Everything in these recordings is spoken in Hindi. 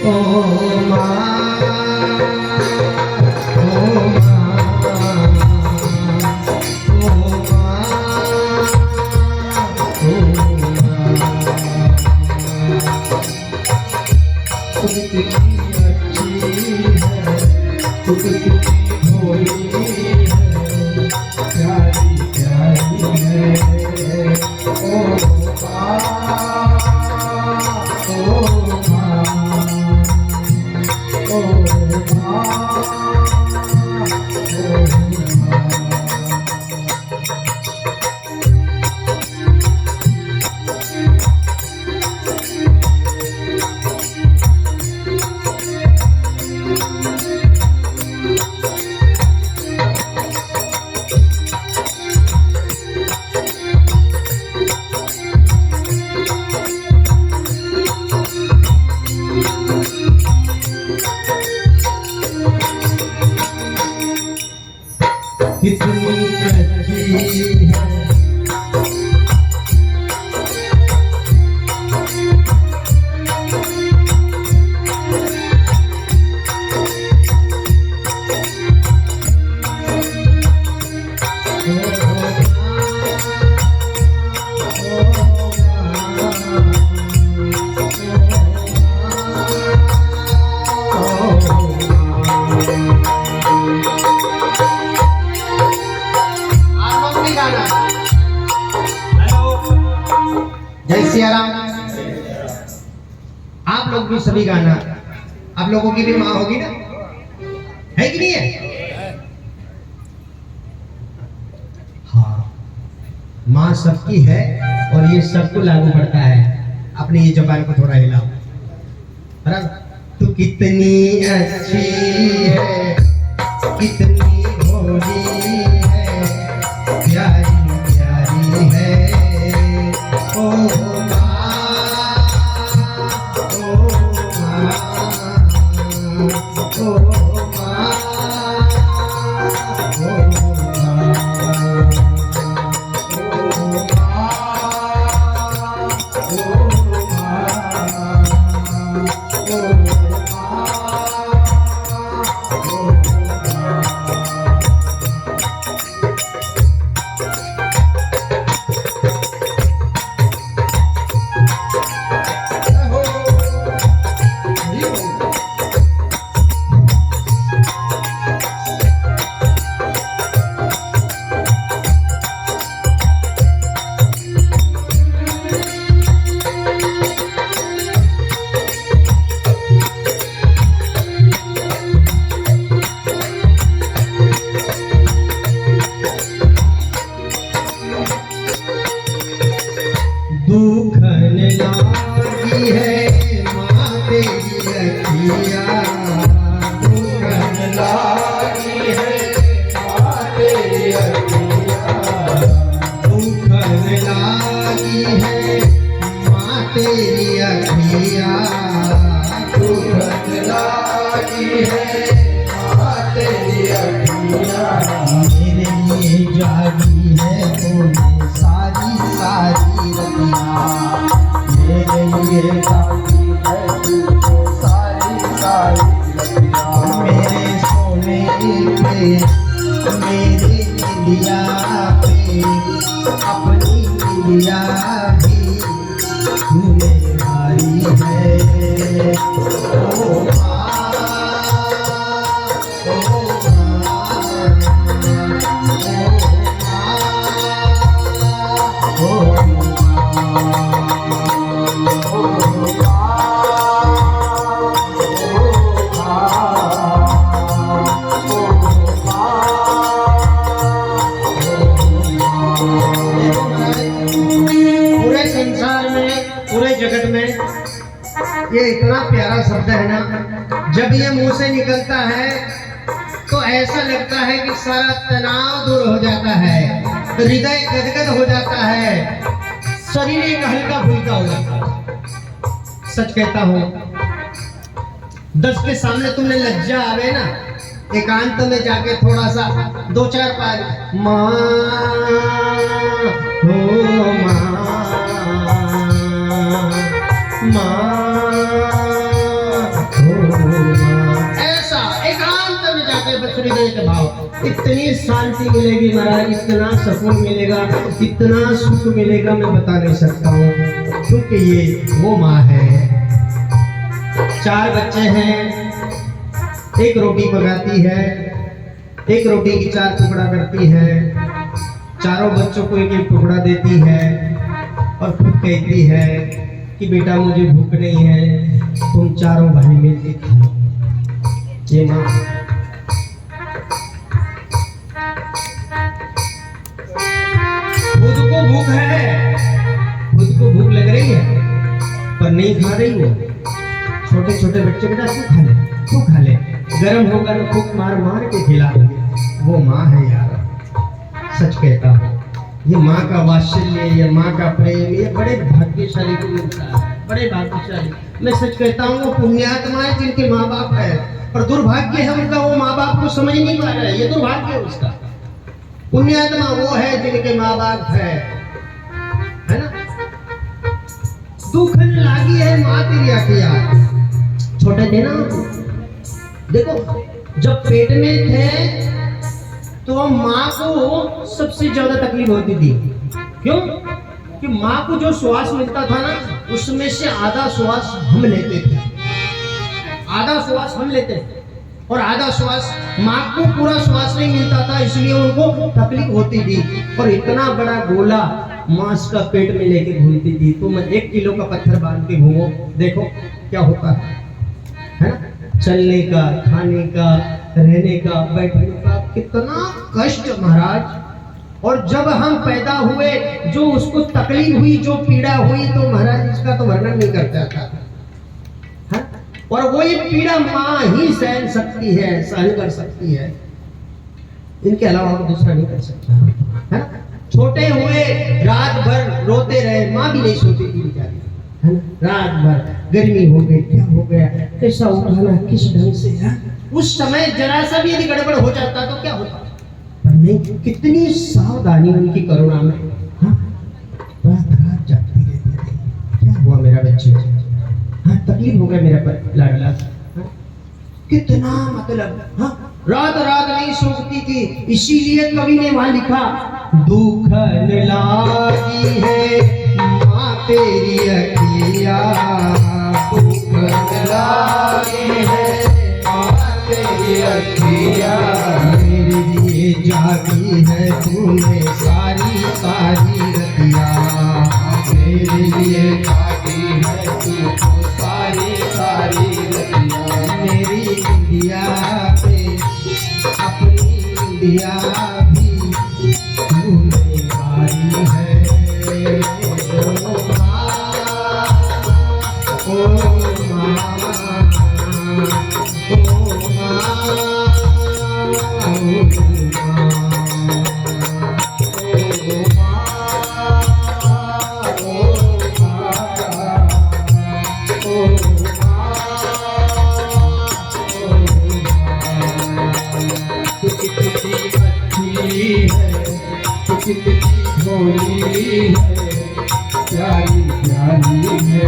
ओ कितनी अच्छी है जय सिया राम। आप लोग भी सभी गाना, आप लोगों की भी माँ होगी ना, है कि नहीं है? हाँ, माँ सबकी है और ये सबको लागू पड़ता है। अपनी ये जबान को थोड़ा हिलाओ। तू कितनी अच्छी है, कितनी भोली है, प्यारी प्यारी है। ओ दुखन लागी है माँ तेरी रखिया, दुखन लागी है माँ तेरी रखिया, दुखन लागी है माँ तेरी रखिया, दुखन लागी है माँ तेरी रखिया। मेरे लिए जागी है बोले सारी सारी रतिया, मेरे लिए जागी है तुझको सारी सारी रतिया। मेरे सोने पे, मेरे निलिया पे, अपनी निलिया भी तूने भारी है। ओ पूरे संसार में, पूरे जगत में ये इतना प्यारा शब्द है ना, जब ये मुंह से निकलता है तो ऐसा लगता है कि सारा तनाव दूर हो जाता है, हृदय गदगद हो जाता है, शरीर एक हल्का फुल्का हो जाता है। सच कहता हूँ, 10 के सामने तुमने लज्जा आवे ना, एकांत में जाके थोड़ा सा 2-4 बार माँ हो माँ, माँ इतनी शांति मिलेगी महाराज, इतना सुकून मिलेगा, इतना सुख मिलेगा, मैं बता नहीं सकता हूँ। क्योंकि ये वो माँ है। 4 बच्चे हैं, एक रोटी पकाती है, एक रोटी की 4 टुकड़ा करती है, चारों बच्चों को एक एक टुकड़ा देती है और खुद कहती है कि बेटा मुझे भूख नहीं है, तुम चारों भाई मिलकर खाओ। ये माँ खुद को भूख है, खुद को भूख लग रही है पर नहीं खा रही वो। छोटे छोटे बच्चे बेटा तू खा ले, तू खा ले, गर्म होगा तो फूक मार मार के खिला देंगे। वो माँ है यार, सच कहता हूँ। ये माँ का वात्सल्य, ये माँ का प्रेम, ये बड़े भाग्यशाली को मिलता है, बड़े भाग्यशाली। मैं सच कहता हूँ, वो पुण्यात्मा है जिनके माँ बाप है, पर दुर्भाग्य है उनका, वो माँ बाप को समझ नहीं पा रहा है। ये दुर्भाग्य है उसका। पुण्यात्मा वो है जिनके माँ बाप है ना। दुख लागी है माँ तेरी किया। छोटे थे ना, देखो जब पेट में थे तो माँ को सबसे ज्यादा तकलीफ होती थी। क्यों? कि माँ को जो श्वास मिलता था ना, उसमें से आधा श्वास हम लेते थे, आधा श्वास हम लेते थे और आधा श्वास माँ को पूरा श्वास नहीं मिलता था, इसलिए उनको तकलीफ होती थी। और इतना बड़ा गोला मांस का पेट में लेके घूमती थी। तो मैं 1 किलो का पत्थर बांध के घूमो, देखो क्या होता है ना। चलने का, खाने का, रहने का, बैठने का कितना कष्ट महाराज। और जब हम पैदा हुए, जो उसको तकलीफ हुई, जो पीड़ा हुई, तो महाराज इसका तो वर्णन नहीं करता था। और वो ये पीड़ा माँ ही सहन सकती है, सहन कर सकती है, इनके अलावा और दूसरा नहीं कर सकता है ना। छोटे हुए रात भर रोते रहे, माँ भी नहीं सोती थी बेचारी, है ना। रात भर गर्मी हो गई, क्या हो गया, कैसा उठाना, किस ढंग से है। उस समय जरा सा भी यदि गड़बड़ हो जाता तो क्या होता, पर नहीं, कितनी सावधानी उनकी करुणा में। हाँ, रात रात जागती रहती थी, क्या हुआ मेरा बच्चे, हाँ तकलीफ हो गया मेरा पर लाडला, हाँ? कितना मतलब, हाँ रात रात नहीं सोती थी। इसीलिए कवि ने वहां लिखा, दुख लागी है माँ तेरी अखिया, दुख लागी है माँ तेरी अखिया, मेरे लिए जागी है तूने सारी सारी रतिया, मेरे लिए जागी है तू सारी सारी रतिया, मेरी इंडिया पे अपनी इंडिया भी तूने मारी है। ओ माँ, कितनी भोली है, प्यारी प्यारी है।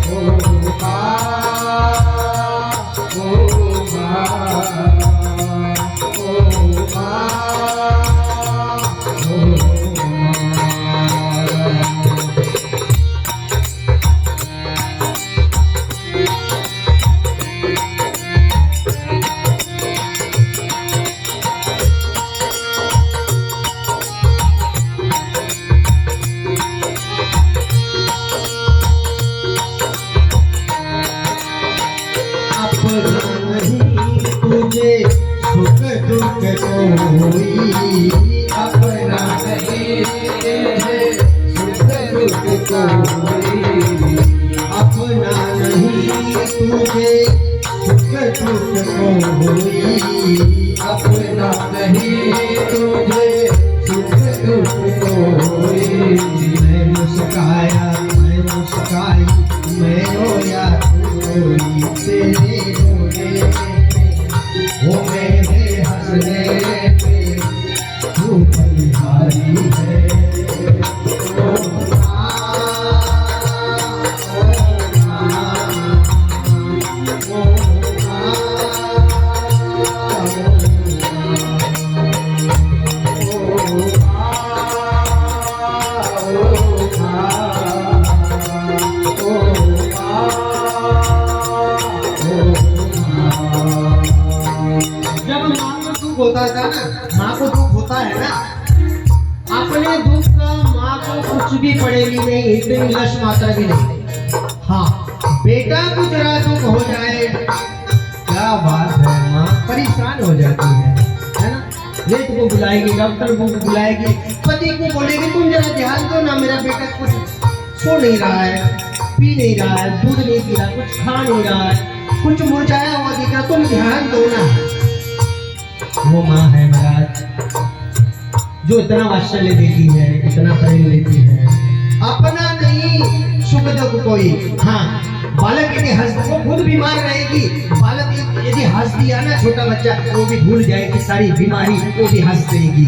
ओ माँ, ओ माँ, ओ माँ, ओ तुझे सुख दुख कोई अपना नहीं, सुख दुख कोई अपना नहीं, तुझे सुख दुख कोई अपना नहीं, तुझे सुख दुख कोई। मैं मुस्काया, मैं मुस्काई, मैं रोया रोई, तेरे रोने वो मेरे हंसने पे तू बलिहारी है। ओ माँ, ओ माँ, ओ माँ, ओ माँ। होता था ना, माँ को दुख होता है ना, अपने दुख का माँ को कुछ भी पड़ेगी नहीं, इतनी लक्ष्य मात्रा भी नहीं। हाँ, बेटा को जरा दुख हो जाए, क्या बात है, माँ परेशान हो जाती है ना। वेद को बुलाएगी, डॉक्टर को बुलाएगी, पति को बोलेगी तुम जरा ध्यान दो ना, मेरा बेटा कुछ सो नहीं रहा है, पी नहीं रहा है, दूध नहीं पी रहा, कुछ खा नहीं रहा है, कुछ मुरझाया हुआ दिख रहा, तुम ध्यान दो ना। वो माँ है महाराज, जो इतना वात्सल्य देती है, इतना प्रेम देती है, अपना नहीं सुख दुख कोई। हाँ, बालक यदि हंस, वो खुद बीमार रहेगी, बालक यदि हंस दिया ना छोटा बच्चा, वो भी भूल जाएगी सारी बीमारी, वो भी हंस देगी।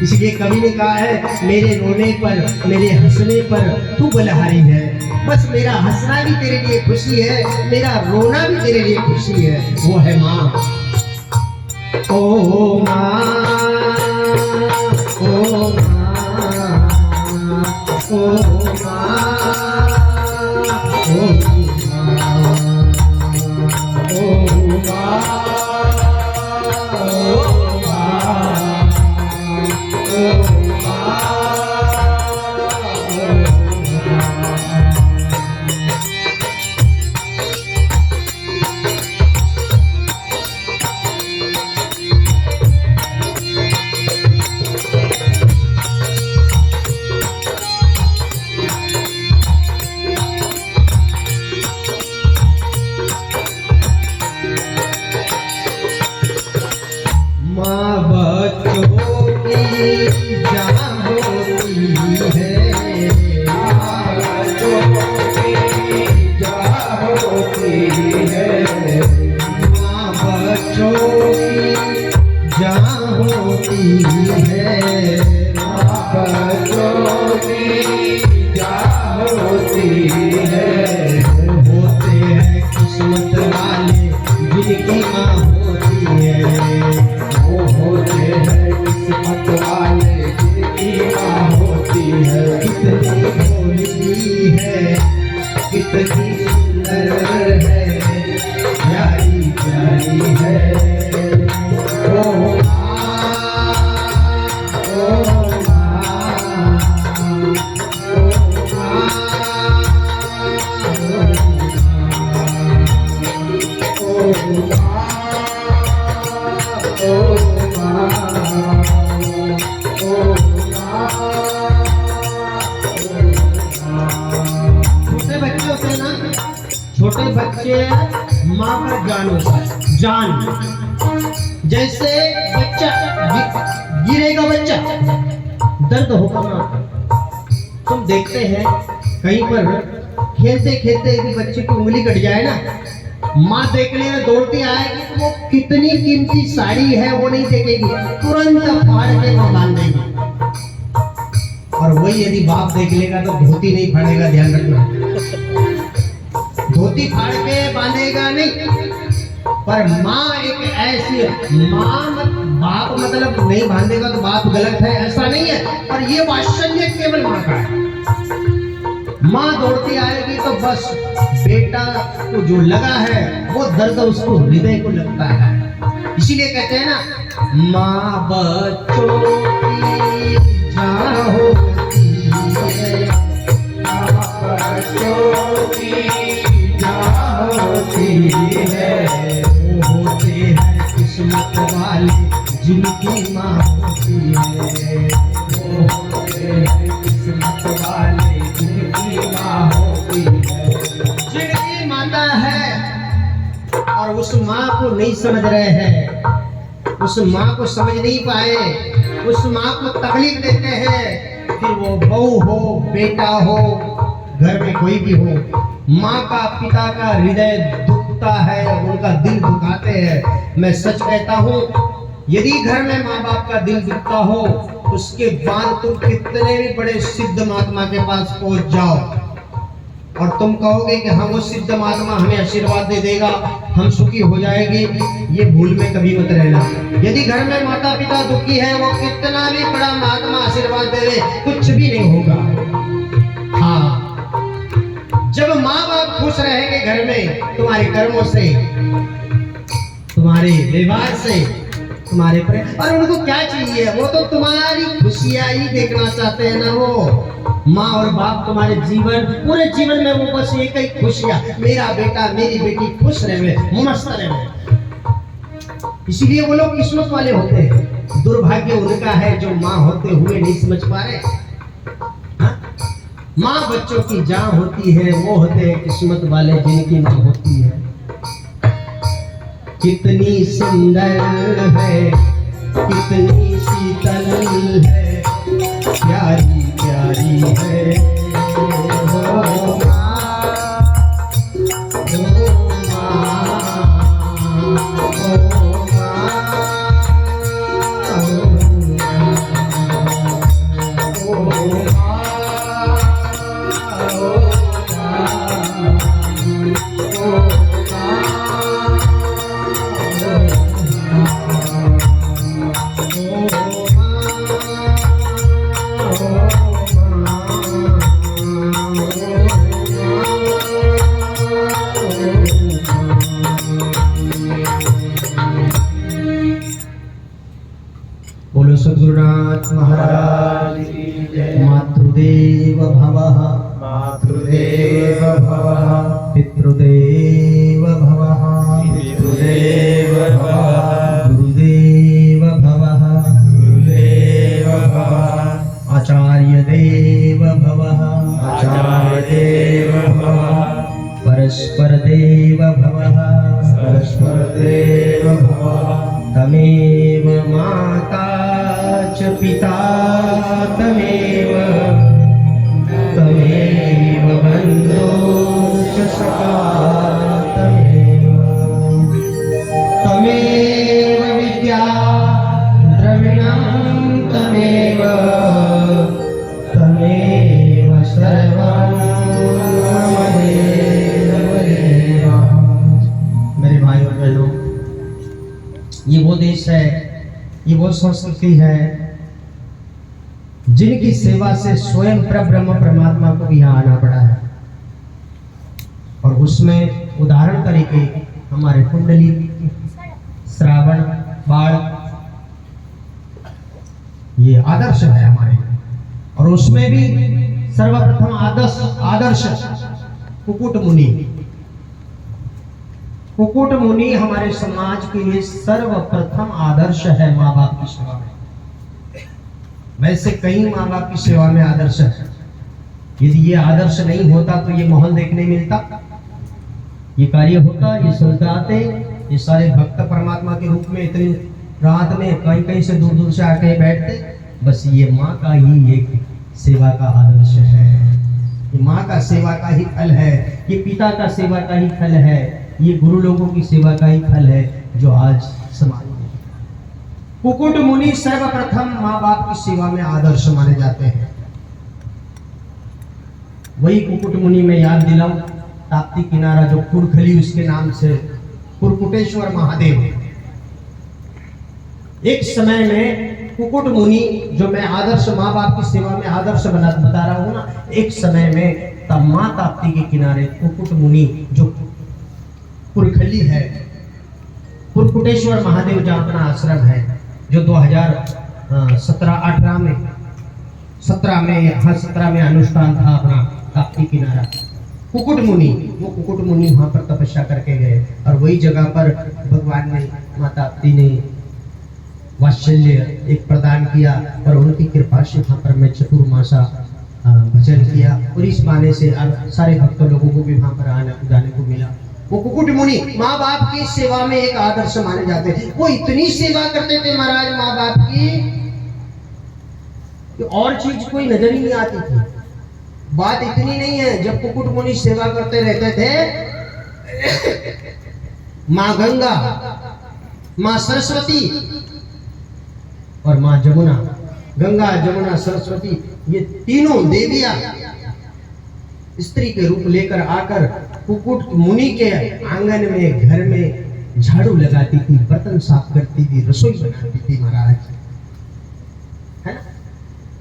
इसलिए कवि ने कहा है, मेरे रोने पर, मेरे हंसने पर तू बलहारी है। बस मेरा हंसना भी तेरे लिए खुशी है, मेरा रोना भी तेरे लिए खुशी है, वो है माँ। ओ माँ, ओ माँ, ओ माँ, ओ छोटे बच्चे माँ का जान होता है, जान। जैसे बच्चा गिरेगा, बच्चा दर्द होगा ना। तुम देखते हैं कहीं पर खेलते खेलते भी बच्चे की उंगली कट जाए ना, माँ देखने में दौड़ती आएगी, तो वो कितनी कीमती साड़ी है वो नहीं देखेगी, तुरंत फाड़ के वो बांध देगी। और वही यदि बाप देख लेगा तो धोती नहीं फाड़ेगा, ध्यान रखना, धोती फाड़ के बांधेगा नहीं। पर माँ एक ऐसी बाप मतलब नहीं बांधेगा तो बाप गलत है, ऐसा नहीं है, पर ये वात्सल्य केवल माँ का है। माँ दौड़ती आएगी तो बस बेटा को जो लगा है वो दर्द उसको हृदय को लगता है। इसीलिए कहते हैं ना, माँ बच्चों की जान होती है, बच्चों की जान होती है, वो होते हैं किस्मत वाले जिनकी माँ होती है, वो होते हैं किस्मत वाले जिनकी माँ होती है, जिनकी माता है और उस माँ को नहीं समझ रहे हैं, उस माँ को समझ नहीं पाए, उस माँ को तकलीफ देते हैं। फिर वो बहू हो, बेटा हो, घर में कोई भी हो, माँ का पिता का हृदय दुखता है, उनका दिल दुखाते हैं। मैं सच कहता हूँ, यदि घर में माँ बाप का दिल दुखता हो, उसके बाद तुम कितने भी बड़े सिद्ध महात्मा के पास पहुंच जाओ और तुम कहोगे कि हाँ वो सिद्ध महात्मा हमें आशीर्वाद दे देगा, हम सुखी हो जाएंगे, ये भूल में कभी मत रहना। यदि घर में माता पिता दुखी है, वो कितना भी बड़ा महात्मा आशीर्वाद दे दे, कुछ भी नहीं होगा। हाँ, जब माँ बाप खुश रहेंगे घर में, तुम्हारे कर्मों से, तुम्हारे व्यवहार से, तुम्हारे प्रेम। और उनको क्या चाहिए, वो तो तुम्हारी खुशियां ही देखना चाहते हैं ना। वो माँ और बाप तुम्हारे जीवन, पूरे जीवन में वो बस एक ही खुशियां, मेरा बेटा मेरी बेटी खुश रहे, मस्त रहे। इसलिए वो लोग किस्मत वाले होते हैं। दुर्भाग्य उनका है जो माँ होते हुए नहीं समझ पा रहे। माँ बच्चों की जान होती है, वो होते हैं किस्मत वाले जिनकी माँ होती है। कितनी सुंदर है, कितनी शीतल है, प्यारी प्यारी है हो माँ, बोलो सद्गुरुनाथ महाराज की जय। मातृदेव भवः, मातृदेव भवः, पितृदेव भवः, पितृदेव भवः, गुरुदेव भवः, गुरुदेव भवः, आचार्य देव भवः, आचार्य देव भवः, परस्पर देव भवः, परस्पर देव भवः, तमेव माता च पिता तमेव, तमेव बन्धो च सखा तमेव, तमेव विद्या द्रविणं तमेव, तमेव सर्वं ममेव। मेरे भाई और बहनों, ये वो देश है, ये वो संस्कृति है जिनकी सेवा से स्वयं परब्रह्म परमात्मा को भी यहाँ आना पड़ा है। और उसमें उदाहरण तरीके हमारे कुंडली, श्रावण, बाण, ये आदर्श है हमारे। और उसमें भी सर्वप्रथम आदर्श कुकुट मुनि। कुकुट मुनि हमारे समाज के लिए सर्वप्रथम आदर्श है माँ बाप की सेवा में। वैसे कई माँ बाप की सेवा में आदर्श है। यदि ये आदर्श नहीं होता तो ये माहौल देखने मिलता, ये कार्य होता, ये सुनते आते, ये सारे भक्त परमात्मा के रूप में इतनी रात में कहीं कहीं से दूर दूर से आके बैठते। बस ये माँ का ही एक सेवा का आदर्श है, ये माँ का सेवा का ही फल है, ये पिता का सेवा का ही फल है, ये गुरु लोगों की सेवा का ही फल है जो आज समाज में। कुकुट मुनि सर्वप्रथम माँ बाप की सेवा में आदर्श माने जाते हैं। वही कुकुट मुनि में याद दिलाऊं, ताप्ती किनारा जो कुरखली उसके नाम से कुरकुटेश्वर महादेव। एक समय में कुकुट मुनि, जो मैं आदर्श माँ बाप की सेवा में आदर्श बता रहा हूं ना, एक समय में तब माँ ताप्ती के किनारे कुकुट मुनि जो कुरखली है, कुरकुटेश्वर महादेव जहाँ अपना आश्रम है, जो 2017 में अनुष्ठान था अपना ताप्ती किनारा। कुकुट मुनि, वो कुकुट मुनि वहां पर तपस्या करके गए और वही जगह पर भगवान ने, माता ताप्ती ने वात्सल्य एक प्रदान किया और उनकी कृपा से वहां पर मैं चतुर्मासा भजन किया और इस माने से सारे भक्त लोगों को भी वहां पर आने जाने को मिला। वो कुकुट मुनि माँ बाप की सेवा में एक आदर्श माने जाते थे। वो इतनी सेवा करते थे महाराज माँ बाप की कि और चीज कोई नजर ही नहीं आती थी। बात इतनी नहीं है, जब कुकुट मुनि सेवा करते रहते थे, माँ गंगा, माँ सरस्वती और माँ जमुना, गंगा जमुना सरस्वती, ये तीनों देवियां स्त्री के रूप लेकर आकर कुकुट मुनि के आंगन में, घर में झाड़ू लगाती थी, बर्तन साफ करती थी, रसोई बनाती थी महाराज, है ना।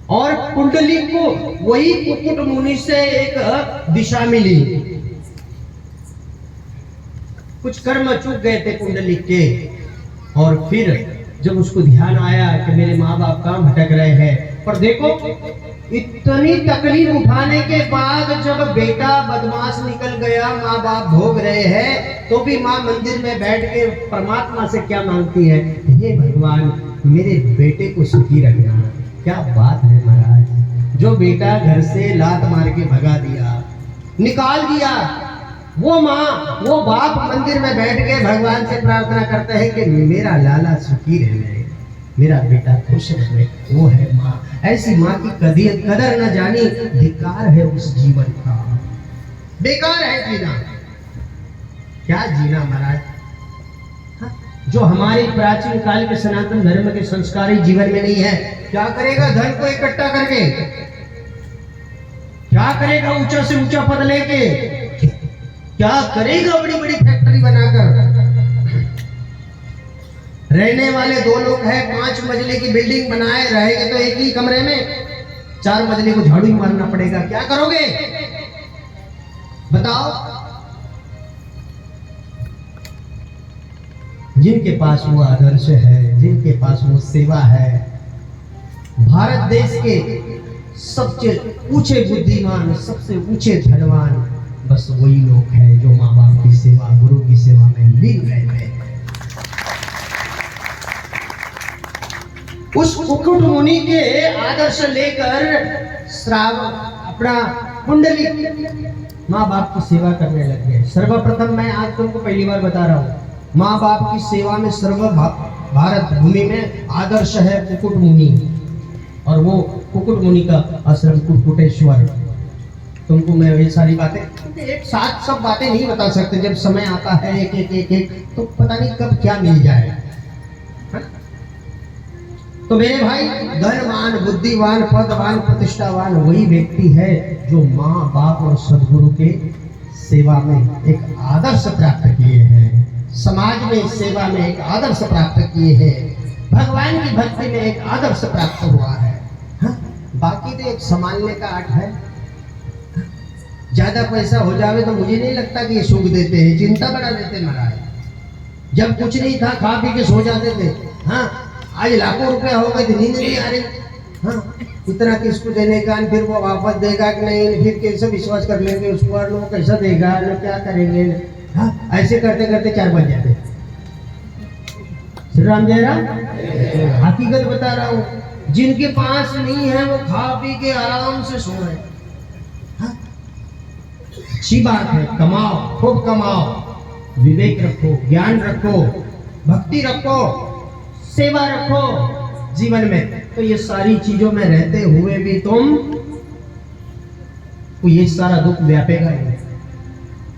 और कुंडली को वही कुकुट मुनि से एक दिशा मिली। कुछ कर्म चूक गए थे कुंडली के, और फिर जब उसको ध्यान आया कि मेरे माँ बाप कहाँ भटक रहे हैं, पर देखो इतनी तकलीफ उठाने के बाद जब बेटा बदमाश निकल गया, माँ बाप भोग रहे हैं, तो भी माँ मंदिर में बैठ के परमात्मा से क्या मांगती है, हे भगवान मेरे बेटे को सुखी रखना। क्या बात है महाराज, जो बेटा घर से लात मार के भगा दिया, निकाल दिया, वो माँ वो बाप मंदिर में बैठ के भगवान से प्रार्थना करते हैं कि मेरा लाला सुखी रहे, मेरा बेटा खुश रहे। वो है माँ। ऐसी माँ की कदर न जानी, धिक्कार है उस जीवन का, बेकार है जीना। क्या जीना महाराज, जो हमारे प्राचीन काल के सनातन धर्म के संस्कारी जीवन में नहीं है। क्या करेगा धन को इकट्ठा करके, क्या करेगा ऊंचा से ऊंचा पद लेके, क्या करेगा बड़ी बड़ी फैक्ट्री बनाकर। रहने वाले 2 लोग हैं, 5 मंजिले की बिल्डिंग बनाए, रहेंगे तो एक ही कमरे में, 4 मंजिले को झाड़ू ही मारना पड़ेगा। क्या करोगे बताओ। जिनके पास वो आदर्श है, जिनके पास वो सेवा है, भारत देश के सबसे ऊंचे बुद्धिमान, सबसे ऊंचे धनवान, बस वही लोग हैं जो माँ बाप की सेवा, गुरु की सेवा में लीन रहे हैं। उस कुकुट मुनि के आदर्श लेकर श्रावण अपना कुंडली माँ बाप की सेवा करने लग गए। सर्वप्रथम मैं आज तुमको पहली बार बता रहा हूँ, माँ बाप की सेवा में सर्व भारत भूमि में आदर्श है कुकुट मुनि, और वो कुकुट मुनि का आश्रम कुक्कुटेश्वर। तुमको मैं ये सारी बातें एक साथ सब बातें नहीं बता सकते, जब समय आता है एक एक एक एक तो पता नहीं कब क्या मिल जाए। तो मेरे भाई, धनवान, बुद्धिवान, पदवान, प्रतिष्ठावान वही व्यक्ति है जो माँ बाप और सदगुरु के सेवा में एक आदर्श प्राप्त किए हैं, समाज में सेवा में एक आदर्श प्राप्त किए हैं, भगवान की भक्ति में एक आदर्श प्राप्त हुआ है। बाकी तो एक संभालने का आर्ट है। ज्यादा पैसा हो जावे तो मुझे नहीं लगता कि ये सुख देते हैं, चिंता बढ़ा देते महाराज। जब कुछ नहीं था खा पी के सो जाते थे, हाँ आज लाखों रुपया हो गए थे, नींद नहीं आ रही, हाँ इतना किसको देने का, फिर वो वापस देगा कि नहीं, फिर कैसे विश्वास कर लेंगे उस पर, वो कैसा देगा ना, क्या करेंगे, हाँ ऐसे करते करते 4 बज जाते। श्री राम जय राम। हकीकत बता रहा हूँ, जिनके पास नहीं है वो खा पी के आराम से सो रहे। अच्छी बात है, कमाओ, खूब कमाओ, विवेक रखो, ज्ञान रखो, भक्ति रखो, सेवा रखो जीवन में, तो ये सारी चीजों में रहते हुए भी तुम को ये सारा दुख व्यापेगा ही, है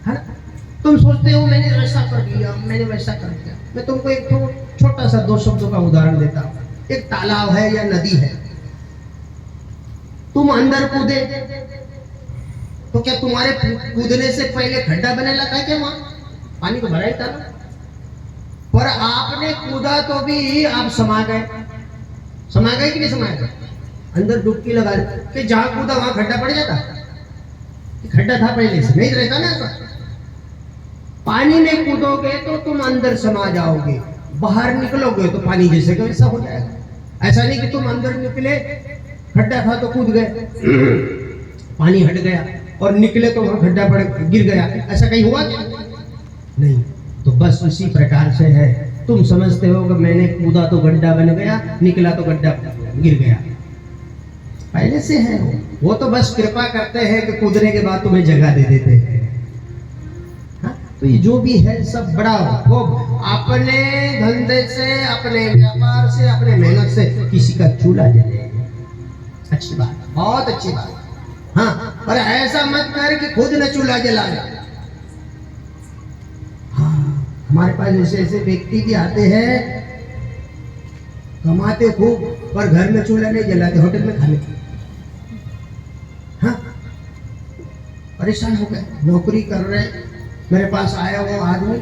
ना। तुम सोचते हो मैंने ऐसा कर दिया, मैंने वैसा कर दिया। मैं तुमको एक छोटा सा 2 शब्दों का उदाहरण देता हूँ। एक तालाब है या नदी है, तुम अंदर कूदे तो क्या तुम्हारे कूदने से पहले खड्डा बनेला था क्या? वहां पानी तो भरा ही था ना, पर आपने कूदा तो भी आप समा गए कि नहीं समा गए? अंदर डुबकी लगा कि जहां कूदा वहां खड्डा पड़ जाता, खड्डा था पहले से, नहीं रहता ना ऐसा। पानी में कूदोगे तो तुम अंदर समा जाओगे, बाहर निकलोगे तो पानी जैसे का वैसा हो जाएगा। ऐसा नहीं कि तुम अंदर निकले, खड्डा था तो कूद गए, पानी हट गया, और निकले तो वहां खड्डा पड़ गिर गया, ऐसा कहीं हुआ क्या? नहीं। तो बस उसी प्रकार से है, तुम समझते हो कि मैंने कूदा तो गड्ढा बन गया, निकला तो गड्ढा गिर गया, पहले से है। वो तो बस कृपा करते हैं कि कूदने के बाद तुम्हें जगह दे देते हैं। तो ये जो भी है सब बड़ा वो अपने धंधे से, अपने व्यापार से, अपने मेहनत से किसी का चूल्हा जले, अच्छी बात, बहुत अच्छी बात। हाँ, पर ऐसा मत कर कि खुद न चूल्हा जला ले। हाँ, हमारे पास ऐसे ऐसे व्यक्ति भी आते हैं, कमाते खूब पर घर में चूल्हा नहीं जलाते, होटल में खाने। हाँ, परेशान हो गए, नौकरी कर रहे। मेरे पास आया वो आदमी,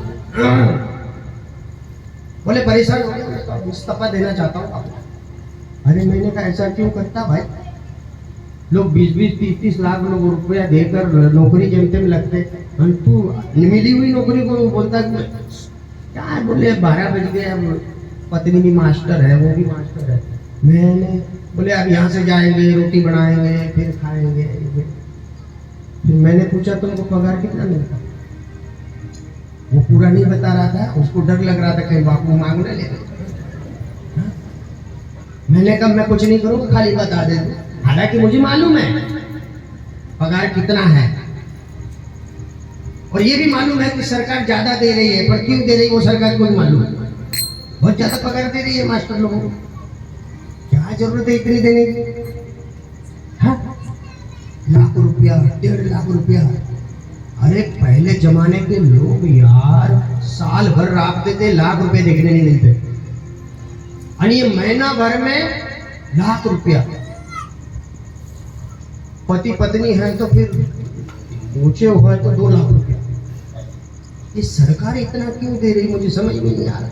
बोले परेशान हो गया, मैं इस्तीफा देना चाहता हूँ आपको। अरे मैंने कहा ऐसा क्यों करता भाई, लोग 20-20, 30-30 लाख लोग रुपया देकर नौकरी जमते में लगते, तू मिली हुई नौकरी को बोलता क्या? बोले 12 बज गए, पत्नी भी मास्टर है, वो भी मास्टर है। मैंने बोले अब यहाँ से जाएंगे, रोटी बनाएंगे, फिर खाएंगे। फिर मैंने पूछा तुमको पगार कितना मिलता? वो पूरा नहीं बता रहा था, उसको डर लग रहा था कहीं बापू मांगने ले। मैंने कहा मैं कुछ नहीं करूँगा, खाली बता दे दो। हालांकि मुझे मालूम है पगार कितना है, और ये भी मालूम है कि सरकार ज्यादा दे रही है, पर क्यों दे रही है वो सरकार को भी मालूम है। बहुत ज्यादा पगार दे रही है मास्टर लोगों को, क्या जरूरत है इतनी देने की? हाँ? लाख रुपया, 1.5 लाख रुपया। अरे पहले जमाने के लोग यार साल भर राखते थे, लाख रुपए देखने नहीं मिलते, और ये महीना भर में लाख रुपया। पति पत्नी है तो फिर ऊंचे हुए तो 2 लाख रुपया। ये सरकार इतना क्यों दे रही, मुझे समझ में नहीं आ रहा।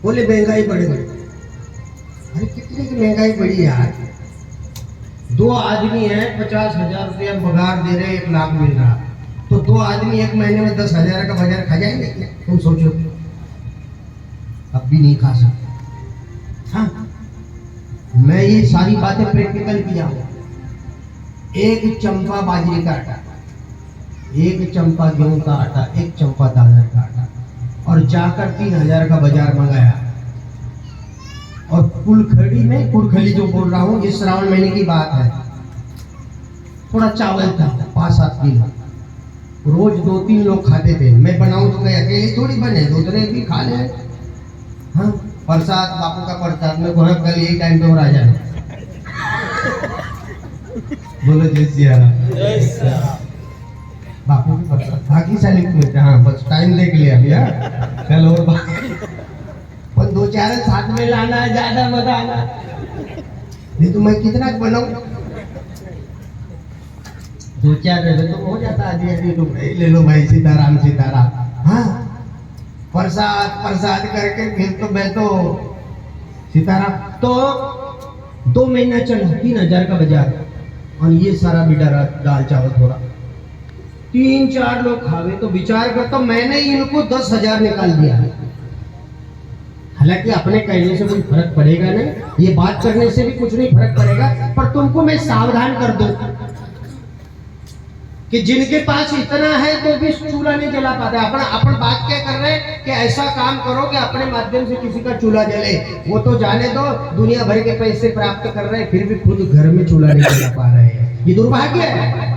बोले महंगाई बढ़ गई। अरे कितने की महंगाई बढ़ी यार? 2 आदमी हैं, 50,000 रुपया पगार दे रहे, 1 लाख मिल रहा, तो 2 आदमी एक महीने में 10,000 का बाजार खा जाएंगे क्या? तुम सोचो। अब भी नहीं खा सकते। हाँ, मैं ये सारी बातें प्रैक्टिकल किया हूं। 1 चंपा बाजरे का आटा, 1 चंपा गेहूं का आटा, 1 चंपा दादर का आटा, और जाकर 3,000 का बाजार मंगाया। और कुलखड़ी में, कुलखड़ी जो बोल रहा हूँ, ये श्रावण महीने की बात है, थोड़ा चावल था 5-7 किलो, रोज 2-3 लोग खाते थे। मैं बनाऊं तो मैं अकेले थोड़ी बने, दूसरे भी खा ले। हाँ, प्रसाद, बापू का प्रसाद में कोई कल यही टाइम पे और आ जाना। बोलो जय सिया राम। बापू की प्रसाद बाकी सारे मिलते। हाँ, बस टाइम देख लिया भैया, कल और पर 2-4 साथ में लाना, ज्यादा मजा आना। नहीं तो मैं कितना बनाऊं? 2-4 रहे तो हो जाता, आधी लोग ले लो भाई, सीताराम सीताराम। हाँ, प्रसाद प्रसाद करके फिर तो मैं तो सीताराम। तो 2 महीना चला, 3,000 का बाजार, और ये सारा बेटा दाल चावल थोड़ा। 3-4 लोग खावे तो विचार कर, तो मैंने इनको 10,000 निकाल दिया। हालांकि अपने कहने से कोई फर्क पड़ेगा नहीं, ये बात करने से भी कुछ नहीं फर्क पड़ेगा, पर तुमको मैं सावधान कर दूं कि जिनके पास इतना है तो भी चूल्हा नहीं जला पाते। अपन बात क्या कर रहे हैं कि ऐसा काम करो कि अपने माध्यम से किसी का चूल्हा जले। वो तो जाने दो, दुनिया भर के पैसे प्राप्त कर रहे हैं, फिर भी खुद घर में चूल्हा नहीं जला पा रहे हैं। ये दुर्भाग्य है।